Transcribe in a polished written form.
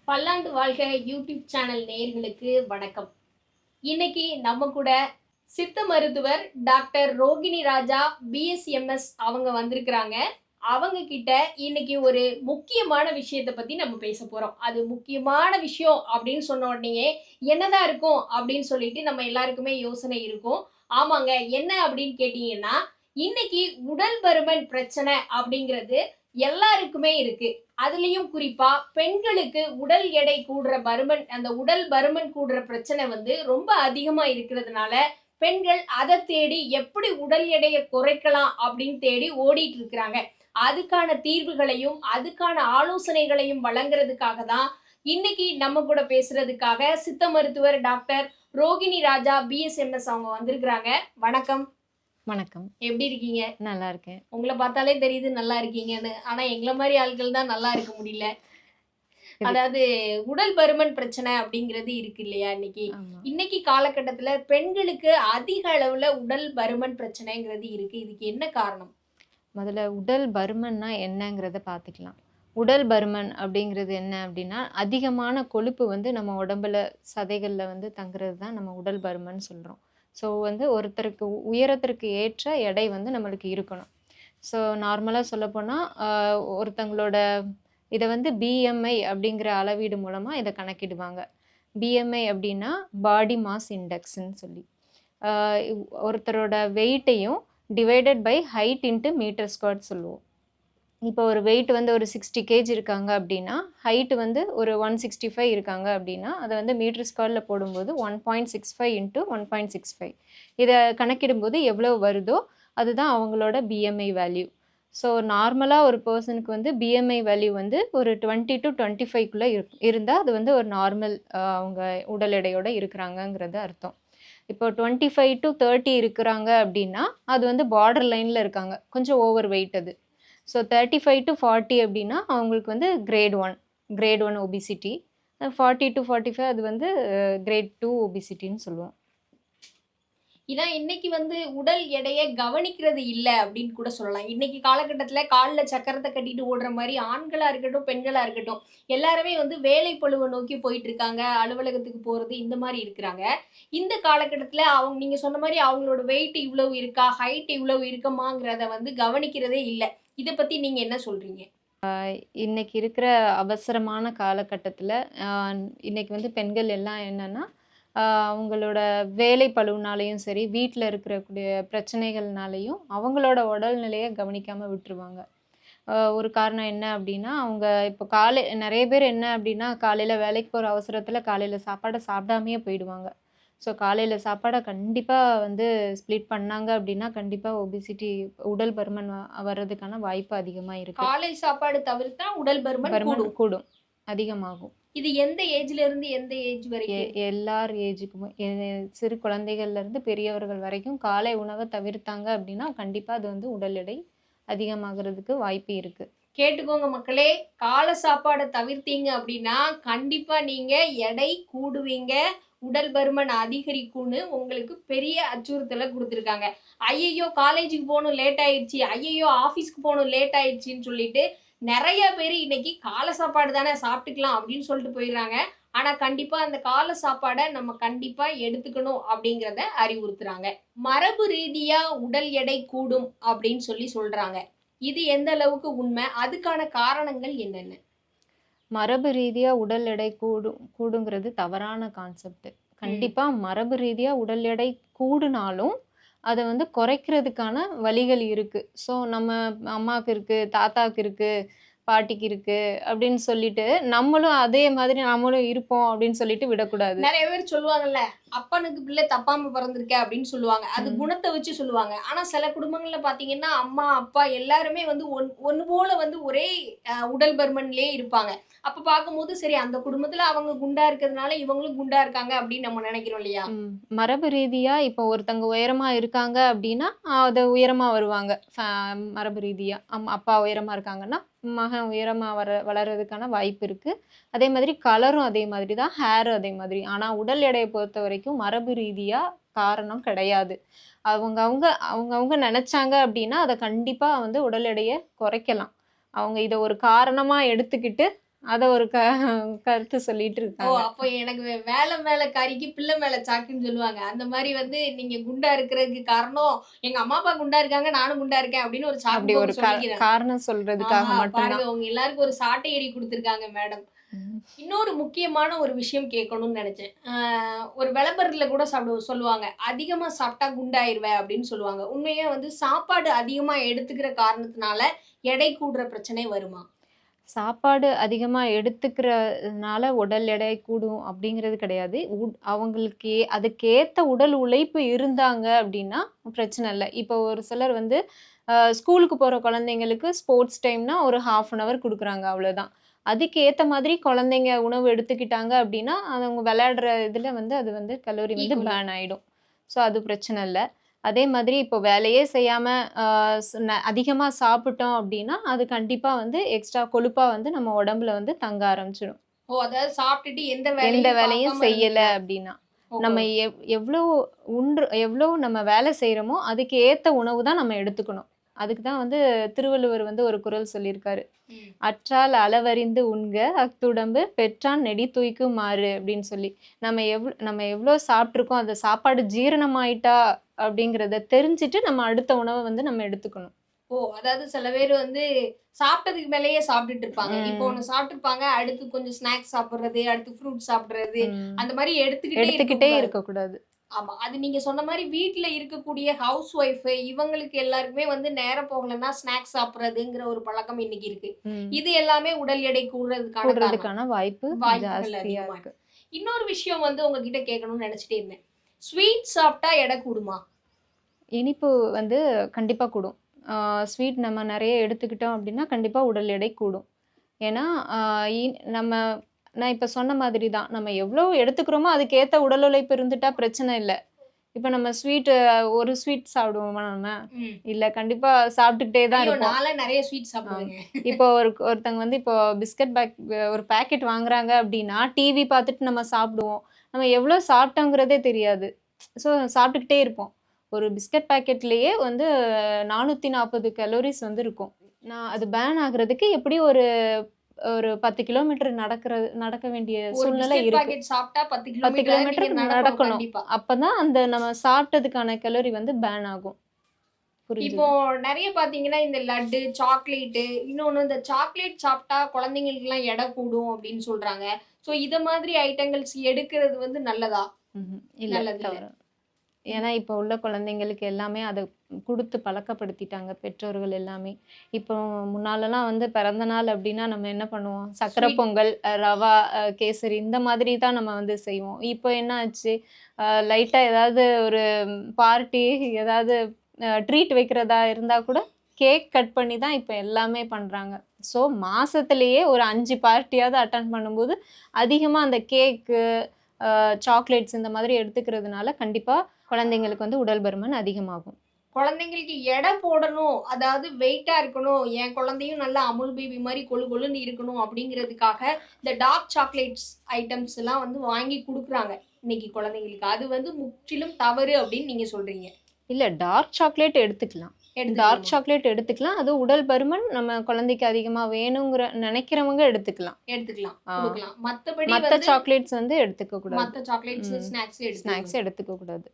பல்லாண்டு வாழ்க YouTube channel நேயர்களுக்கு வணக்கம். இன்னைக்கு நம்ம கூட சித்த மருத்துவர் டாக்டர் ரோகிணி ராஜா பிஎஸ்எம்எஸ் அவங்க வந்திருக்கிறாங்க. அவங்க கிட்ட இன்னைக்கு ஒரு முக்கியமான விஷயத்த பத்தி நம்ம பேச போறோம். அது முக்கியமான விஷயம் அப்படின்னு சொன்ன உடனேயே என்னதான் இருக்கும் அப்படின்னு சொல்லிட்டு நம்ம எல்லாருக்குமே யோசனை இருக்கும். ஆமாங்க, என்ன அப்படின்னு கேட்டீங்கன்னா, இன்னைக்கு உடல் பருமன் பிரச்சனை அப்படிங்கிறது எல்லாருக்குமே இருக்கு. அதுலயும் குறிப்பா பெண்களுக்கு உடல் எடை கூடுற பருமன், அந்த உடல் பருமன் கூடுற பிரச்சனை வந்து ரொம்ப அதிகமா இருக்கிறதுனால பெண்கள் அதை தேடி எப்படி உடல் எடையை குறைக்கலாம் அப்படின்னு தேடி ஓடிட்டு இருக்கிறாங்க. அதுக்கான தீர்வுகளையும் அதுக்கான ஆலோசனைகளையும் வழங்குறதுக்காக தான் இன்னைக்கு நம்ம கூட பேசுறதுக்காக சித்த மருத்துவர் டாக்டர் ரோகிணி ராஜா பிஎஸ்எம்எஸ் அவங்க வந்திருக்கிறாங்க. வணக்கம். வணக்கம். எப்படி இருக்கீங்க? நல்லா இருக்கேன். உங்கள பார்த்தாலே தெரியுது நல்லா இருக்கீங்கன்னு. ஆனா எங்கள மாரி ஆட்கள் தான் நல்லா இருக்க முடியல. அதாவது உடல் பருமன் பிரச்சனை அப்படிங்கிறது இருக்கு இல்லையா இன்னைக்கு? ஆமா. இன்னைக்கு காலகட்டத்துல பெண்களுக்கு அதிக அளவுல உடல் பருமன் பிரச்சனைங்கிறது இருக்கு. இதுக்கு என்ன காரணம்? முதல்ல உடல் பருமன்னா என்னங்கிறத பார்த்துக்கலாம். உடல் பருமன் அப்படிங்கிறது என்ன அப்படின்னா, அதிகமான கொழுப்பு வந்து நம்ம உடம்புல சதைகள்ல வந்து தங்குறது தான் நம்ம உடல் பருமன் சொல்றோம். ஸோ வந்து ஒருத்தருக்கு உயரத்திற்கு ஏற்ற எடை வந்து நம்மளுக்கு இருக்கணும். ஸோ நார்மலா சொல்லப்போனா, ஒருத்தங்களோட இத வந்து பிஎம்ஐ அப்படிங்கிற அளவீடு மூலமா இத கணக்கிடுவாங்க. பிஎம்ஐ அப்படின்னா பாடி மாஸ் இண்டெக்ஸ்ன்னு சொல்லி. அ ஒருத்தரோட வெயிட்டையும் divided by height into meter squared சொல்லுவோம். இப்போ ஒரு வெயிட் வந்து ஒரு 60 கேஜி இருக்காங்க அப்படின்னா, ஹைட் வந்து ஒரு 165 இருக்காங்க அப்படின்னா, அத வந்து மீட்டர் ஸ்கொயர்ல போடும்போது 1.65 இன்ட்டு 1.65 இத கணக்கிடும்போது எவ்வளோ வருதோ, அதுதான் அவங்களோட பிஎம்ஐ வேல்யூ. ஸோ நார்மலா ஒரு பெர்சனுக்கு வந்து பிஎம்ஐ வேல்யூ வந்து ஒரு 20 டூ 25க்குள்ள இருந்தா அது வந்து ஒரு நார்மல் அவங்க உடல் எடையோட இருக்கிறாங்கங்கிறது அர்த்தம். இப்போ 25 டூ 30 இருக்கிறாங்க அப்படின்னா, அது வந்து பார்டர் லைன்ல இருக்காங்க. கொஞ்சம் ஓவர் வெயிட் அது. ஸோ 35 டூ 40 அப்படின்னா, அவங்களுக்கு வந்து கிரேட் 1 ஒபிசிட்டி. 40 டூ 45 அது வந்து கிரேட் 2 ஒபிசிட்டின்னு சொல்லுவோம். ஏன்னா இன்னைக்கு வந்து உடல் எடைய கவனிக்கிறது இல்ல அப்படின்னு கூட சொல்லலாம். இன்னைக்கு காலகட்டத்துல கால்ல சக்கரத்த கட்டிட்டு ஓடுற மாரி ஆண்களா இருக்கட்டும், பெண்களா இருக்கட்டும், எல்லாருமே வந்து வேலை பளுவ நோக்கி போயிட்டு இருக்காங்க. அலுவலகத்துக்கு போறது இந்த மாரி இருக்கிறாங்க. இந்த காலகட்டத்துல அவங்க நீங்க சொன்ன மாரி அவங்களோட வெயிட் இவ்வளவு இருக்கா? ஹைட் இவ்வளவு இருக்குமாங்கிறத வந்து கவனிக்கிறதே இல்ல. இத பத்தி நீங்க என்ன சொல்றீங்க? இன்னைக்கு இருக்கிற அவசரமான காலகட்டத்தில, அ இன்னைக்கு வந்து பெண்கள் எல்லாம் என்னன்னா, அவங்களோட வேலை பளுவுனாலயும் சரி, வீட்ல இருக்கக்கூடிய பிரச்சனைகள்னாலயும் அவங்களோட உடல்நிலைய கவனிக்காம விட்டுருவாங்க. ஒரு காரணம் என்ன அப்டின்னா, அவங்க இப்போ நெறைய பேர் என்ன அப்டின்னா, காலையில வேலைக்கு போற அவசரத்தில காலையில சாப்பாட சாப்பிடாமயே போயிடுவாங்க. ஸோ காலையில சாப்பாட கண்டிப்பா வந்து ஸ்ப்ளிட் பண்ணாங்க அப்டின்னா, கண்டிப்பா ஒபிசிட்டி உடல் பருமன் வர்றதுக்கான வாய்ப்பு அதிகமா இருக்கு. காலை சாப்பாடு தவிர்த்தா உடல் பருமன் பருமன் கூடும். கூடும். அதிகமாகும். இது எந்த ஏஜ்ல இருந்து எந்த ஏஜ் வரைக்கும்? எல்லார் ஏஜுக்குமே சிறு குழந்தைகள்லேருந்து பெரியவர்கள் வரைக்கும் காலை உணவ தவிர்த்தாங்க அப்டின்னா, கண்டிப்பா அது வந்து உடல் எடை அதிகமாகறதுக்கு வாய்ப்பு இருக்கு. கேட்டுக்கோங்க மக்களே. காலை சாப்பாட தவிர்த்தீங்க அப்படின்னா, கண்டிப்பா நீங்க எடை கூடுவீங்க. உடல் பருமன் அதிகரிக்கும்னு உங்களுக்கு பெரிய அச்சுறுத்தல குடுத்துருக்காங்க. ஐயய்யோ! காலேஜுக்கு போணும் லேட் ஆயிருச்சு. ஐயய்யோ! ஆஃபீஸ்க்கு போணும் லேட் ஆயிருச்சுன்னு சொல்லிட்டு, நெறைய பேரு இன்னைக்கு காலை சாப்பாடு தானே சாப்பிட்டுக்கலாம் அப்படின்னு சொல்லிட்டு போயிர்றாங்க. ஆனா கண்டிப்பா அந்த காலை சாப்பாட நம்ம கண்டிப்பா எடுத்துக்கணும் அப்படிங்கிறத அறிவுறுத்துறாங்க. மரபு ரீதியா உடல் எடை கூடும் அப்படின்னு சொல்லி சொல்றாங்க. இது எந்த அளவுக்கு உண்மை? அதுக்கான காரணங்கள் என்னென்ன? மரபு ரீதியா உடல் எடை கூடுங்கிறது தவறான கான்செப்ட். ம். கண்டிப்பா மரபு ரீதியா உடல் எடை கூடுனாலும், அத வந்து குறைக்கிறதுக்கான வழிகள் இருக்கு. ஸோ நம்ம அம்மாக்கு இருக்கு, தாத்தாக்கு இருக்கு, பாட்டிக்கு இருக்கு அப்படின்னு சொல்லிட்டு, நம்மளும் இருப்போம் அப்படின்னு சொல்லிட்டு விடக்கூடாது. நெறைய பேர் சொல்லுவாங்கல்ல, "அப்பனுக்கு பிள்ளை தப்பாம பொறந்திருக்க" அப்படின்னு சொல்லுவாங்க. அது ம். குணத்த வச்சு சொல்லுவாங்க. ஆனா சில குடும்பங்கள்ல பார்த்தீங்கன்னா, அம்மா, அப்பா எல்லாருமே வந்து ஒண்ணு போல வந்து ஒரே உடல் பருமன்லயே இருப்பாங்க. அப்ப பார்க்கும்போது, சரி அந்த குடும்பத்துல அவங்க குண்டா இருக்கிறதுனால, இவங்களும் குண்டா இருக்காங்க அப்படின்னு நம்ம நெனைக்கிறோம் இல்லையா? ம். மரபு ரீதியா இப்போ ஒருத்தங்க உயரமா இருக்காங்க அப்டின்னா, அது உயரமா வருவாங்க. மரபு ரீதியா. அப்பா உயரமா இருக்காங்கன்னா, மகன் உயரமா வளர்றதுக்கான வாய்ப்பு இருக்கு. அதே மாதிரி கலரும் அதே மாதிரி தான், ஹேரும் அதே மாதிரி. ஆனா உடல் எடைய பொறுத்தவரைக்கும் மரபு ரீதியா காரணம் கிடையாது. அவங்கவங்க நெனச்சாங்க அப்டின்னா, அத கண்டிப்பா வந்து உடல் எடைய குறைக்கலாம். அவங்க இத ஒரு காரணமா எடுத்துக்கிட்டு, அத ஒரு கருத்து சொல்லிட்டு ஓ! இருக்காங்க. அப்ப எனக்கு வேலை மேல கறிக்கு, பிள்ளை மேல சாக்குன்னு சொல்லுவாங்க. அந்த மாரி வந்து நீங்க குண்டா இருக்கிறதுக்கு காரணம், எங்க அம்மா, அப்பா குண்டா இருக்காங்க, நானும் குண்டா இருக்கேன் அப்படின்னு ஒரு சாக்கு அப்படி ஒரு போக்கு சொல்லிக்கிறேன். காரணம் சொல்றதுக்காக ஆஹா! மட்டும் பாருங்க தான். உங்க எல்லாருக்கும் ஒரு சாட்டை அடி குடுத்துருக்காங்க மேடம். ம். இன்னொரு முக்கியமான ஒரு விஷயம் கேட்கணும்னு நெனச்சேன். ஒரு விளம்பரத்துல கூட சொல்லுவாங்க. "அதிகமா சாப்பிட்டா குண்டாயிருவ" அப்படின்னு சொல்லுவாங்க. உண்மையா வந்து சாப்பாடு அதிகமா எடுத்துக்கிற காரணத்தினால எடை கூடுற பிரச்சனை வருமா? சாப்பாடு அதிகமா எடுத்துக்கிறதுனால உடல் எடை கூடும் அப்படிங்கிறது கிடையாது. அவங்களுக்கு அதுக்கேத்த உடல் உழைப்பு இருந்தாங்க அப்படின்னா பிரச்சனை இல்ல. இப்போ ஒரு சிலர் வந்து ஸ்கூலுக்கு போற குழந்தைங்களுக்கு ஸ்போர்ட்ஸ் டைம்னா ஒரு 1/2 அன் ஹவர் குடுக்குறாங்க அவ்வளோதான். அதுக்கு ஏத்த மாதிரி குழந்தைங்க உணவு எடுத்துக்கிட்டாங்க அப்படின்னா, அது அவங்க விளையாடுற இதுல வந்து அது வந்து கலோரி வந்து ஈக்குவலி. பர்ன் ஆயிடும். ஸோ அது பிரச்சனை இல்ல. அதே மாதிரி இப்போ வேலையே செய்யாம அ அதிகமா சாப்பிட்டோம் அப்படின்னா, அது கண்டிப்பா வந்து எக்ஸ்ட்ரா கொழுப்பா வந்து நம்ம உடம்புல வந்து தங்க ஆரம்பிச்சுரும். ஓ! அதாவது சாப்பிட்டுட்டு எந்த எந்த வேலையும் வேலையும் பார்க்காம செய்யல இருந்தீங்கன்னா. அப்படின்னா. ஓஹோ! நம்ம எவ்ளோ எவ்ளோ நம்ம வேலை செய்றோமோ, அதுக்கு ஏத்த உணவு தான் நம்ம எடுத்துக்கணும். அதுக்கு தான் வந்து திருவள்ளுவர் வந்து ஒரு குறள் சொல்லியிருக்காரு. ம். "அற்றால் அளவறிந்து உண்க, அஃதுடம்பு பெற்றான் நெடி துய்க்குமாறு" அப்படின்னு சொல்லி. நம்ம எவ்ளோ சாப்பிட்டுருக்கோம், அந்த சாப்பாடு ஜீரணமாயிட்டா அப்படிங்கிறத தெரிஞ்சுட்டு, நம்ம அடுத்த உணவ வந்து நம்ம எடுத்துக்கணும். ஓ! அதாவது சில பேர் வந்து சாப்பிட்டதுக்கு மேலேயே சாப்பிட்டுட்டு இருப்பாங்க. இப்போ ம். ஒண்ணு சாப்பிட்டுருப்பாங்க. அடுத்து கொஞ்சம் ஸ்நாக்ஸ் சாப்பிடுறது, அடுத்து ஃப்ரூட் சாப்பிடுறது, ம். அந்த மாரி எடுத்துக்கிட்டே எடுத்துக்கிட்டே இருக்கக்கூடாது. இருக்கக்கூடாது. ஆமா. அது நீங்க சொன்ன மாரி வீட்ல இருக்கக்கூடிய ஹவுஸ் ஒய்ஃப் இவங்களுக்கு எல்லாருக்குமே வந்து நேரம் போகலன்னா ஸ்நாக்ஸ் சாப்பிடுறதுங்கிற ஒரு பழக்கம் இன்னைக்கு இருக்கு. ம். இது எல்லாமே உடல் எடை கூடுறதுக்கான காரணம். கூடுறதுக்கான வாய்ப்பு வாய்ப்புகள் ஜாஸ்தியா அதிகமா இருக்கு. இருக்கு. இன்னொரு விஷயம் வந்து உங்ககிட்ட கேட்கணும்னு நெனச்சுட்டே இருந்தேன். ஸ்வீட் சாப்பிட்டா எடை கூடுமா? இனிப்பு வந்து கண்டிப்பா கூடும். ஆ ஸ்வீட் நம்ம நெறைய எடுத்துக்கிட்டோம் அப்டின்னா, கண்டிப்பா உடல் எடை கூடும். ஏன்னா, ஆ இ நம்ம நான் இப்ப சொன்ன மாதிரி தான். நம்ம எவ்ளோ எடுத்துக்கிறோமோ, அதுக்கேத்த உடல் உழைப்பு இருந்துட்டா பிரச்சனை இல்ல. இப்ப நம்ம ஒரு ஸ்வீட் சாப்பிடுவோமா நம்ம? ம். இல்ல. கண்டிப்பா சாப்பிட்டுக்கிட்டே தான் ஐயோ! இருப்போம். நான்லாம் நெறைய ஸ்வீட் ஆம். சாப்பிடுவேங்க. இப்போ ஒருத்தங்க வந்து இப்போ பிஸ்கட் ஒரு பாக்கெட் வாங்குறாங்க அப்டின்னா, டிவி பார்த்துட்டு நம்ம சாப்பிடுவோம். நம்ம எவ்ளோ சாப்பிட்டோங்கிறதே தெரியாது. ஸோ சாப்பிட்டுக்கிட்டே இருப்போம். ஒரு பிஸ்கட் பாக்கெட்லயே வந்து 440 கலோரிஸ் வந்து இருக்கும். நான் அது பேன் ஆகுறதுக்கு எப்படியும் ஒரு ஒரு 10 கிலோமீட்டர் நடக்க வேண்டிய ஒரு சூழ்நிலை பிஸ்கட் இருக்கு. பாக்கெட் சாப்பிட்டா 10 10 கிலோமீட்டர் நீங்க கிலோமீட்டருக்கு நடக்கணும் நடக்கணும். கண்டிப்பா. அப்பதான் அந்த நம்ம சாப்பிட்டதுக்கான கலோரி வந்து பேன் ஆகும். இப்போ புரிஞ்சுதா? நெறைய பார்த்தீங்கன்னா, இந்த லட்டு, சாக்லேட்டு இன்னொன்னு இந்த சாக்லேட் சாப்பிட்டா குழந்தைங்களுக்குலாம் எடை கூடும் அப்படின்னு சொல்றாங்க. ஸோ இத மாதிரி ஐட்டங்கள்ஸ் எடுக்கிறது வந்து நல்லதா? ம்ஹ்ம். இல்ல நல்லதில்ல. தவறு. ஏன்னா, இப்போ உள்ள குழந்தைங்களுக்கு எல்லாமே அத குடுத்து பழக்கப்படுத்திட்டாங்க பெற்றோர்கள் எல்லாமே. இப்போ முன்னாலலாம் வந்து பிறந்த நாள் அப்டின்னா நம்ம என்ன பண்ணுவோம்? சர்க்கரை ஸ்வீட் பொங்கல், ரவா கேசரி இந்த மாதிரி தான் நம்ம வந்து செய்வோம். இப்போ என்ன ஆச்சு? லைட்டா ஏதாவது ஒரு பார்ட்டி ஏதாவது ட்ரீட் வைக்கிறதா இருந்தா கூட கேக் கட் பண்ணி தான் இப்ப எல்லாமே பண்றாங்க. ஸோ மாசத்திலேயே ஒரு 5 பார்ட்டியாவது அட்டெண்ட் பண்ணும்போது, அதிகமா அந்த கேக்கு, சாக்லேட்ஸ் இந்த மாதிரி எடுத்துக்கிறதுனால கண்டிப்பா குழந்தைங்களுக்கு வந்து உடல் பருமன் அதிகமாகும். குழந்தைங்களுக்கு எடை போடணும். அதாவது வெயிட்டா இருக்கணும். என் குழந்தையும் நல்லா அமுல் பேபி மாரி கொழு கொழுன்னு இருக்கணும் அப்படிங்கிறதுக்காக, இந்த டார்க் சாக்லேட்ஸ் ஐட்டம்ஸ்லாம் வந்து வாங்கி குடுக்குறாங்க. இன்னைக்கு குழந்தைங்களுக்கு. அது வந்து முற்றிலும் தவறு அப்படின்னு நீங்க சொல்றீங்க. இல்ல டார்க் சாக்லேட் எடுத்துக்கலாம். டார்க் எடுத்துக்கலாமா? சாக்லேட் எடுத்துக்கலாம். அது உடல் பருமன் நம்ம குழந்தைக்கு அதிகமா வேணுங்கிற நெனைக்கிறவங்க எடுத்துக்கலாம். எடுத்துக்கலாம். ஆ. குடுக்கலாம். மத்தபடி மத்த வந்து சாக்லேட்ஸ் வந்து எடுத்துக்க கூடாது. மத்த சாக்லேட்ஸ், ம். ஸ்நாக்ஸ் ஸ்நாக்ஸ் எடுத்துக்கணும். எடுத்துக்க கூடாது.